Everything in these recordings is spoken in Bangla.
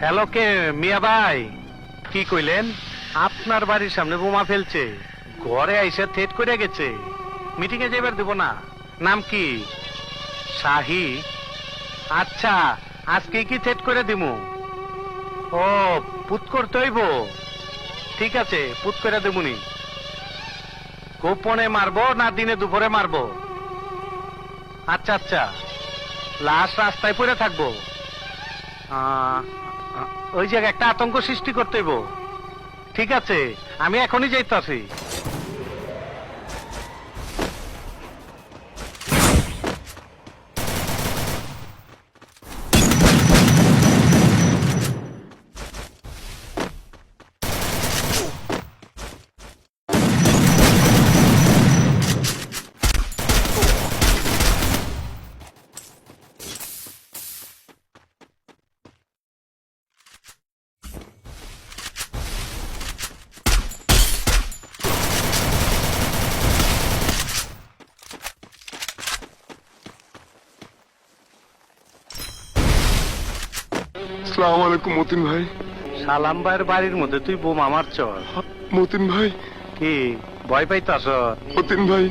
হ্যালো, কে মিয়া ভাই? কি কইলেন? আপনার বাড়ির সামনে বোমা ফেলছে, ঘরে আইসা থেট করে গেছে, মিটিং এ যাইবার দেব না। নাম কি? শাহি? আচ্ছা, আজকে কি থেট করে দিমু? ও, পুত করতে হইব। ঠিক আছে, পুত করে দেবুনি। গোপনে মারবো না দিনে দুপুরে মারবো? আচ্ছা আচ্ছা, লাশ রাস্তায় পড়ে থাকবো। ওই জায়গায় একটা আতঙ্ক সৃষ্টি করতে হইব। ঠিক আছে, আমি এখনই যাইতাছি। আসসালামু আলাইকুম মতিন ভাই। সালাম ভাইয়ের বাড়ির মধ্যে তুই বোমা মারছ? মতিন ভাই, কি ভয় পাইতাছ? মতিন ভাই,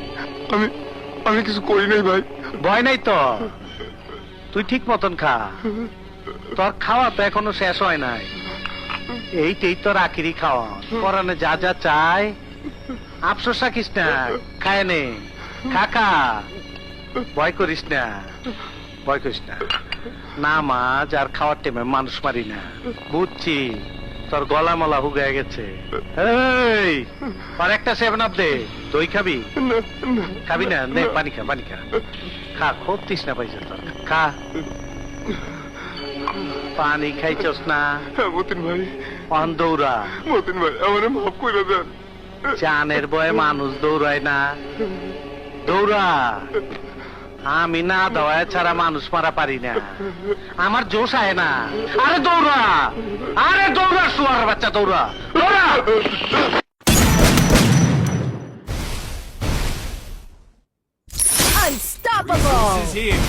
আমি আমি কিছু করি নাই ভাই। ভয় নাই তো, তুই ঠিক মতন খা। তোর খাওয়া তো এখনো শেষ হয় নাই। এইটাই তোর আখিরি খাওয়া। পরানে যা যা চাই আফসোস রাখিস না, খায় নে, খা। ভয় করিস না, ভয় করিস না। নামাজ আর খাওয়ার টাইমে মানুষ মারি না, বুঝছি। তোর গলা মলা হুগায় গেছে। এই, আর একটা 7 আপ দে। দই খাবি? না, না, খাবি না? নে, পানি খা, পানি খা। খা, খুব তৃষ্ণা পাইছে তোর, খা। পানি খাইছস না? হ্যাঁ মতিন ভাই। অন দৌড়া। মতিন ভাই, আমারে মাফ করে দেন। জানের বয়ে মানুষ দৌড়ায় না, দৌড়া। আমি না দেওয়ায় ছাড়া মানুষ মারা পারি না, আমার জোশ আয় না। আরে দৌড়া, আরে দৌড়া, শুয়ার বাচ্চা, দৌড়া, দৌড়া। Unstoppable! This is him.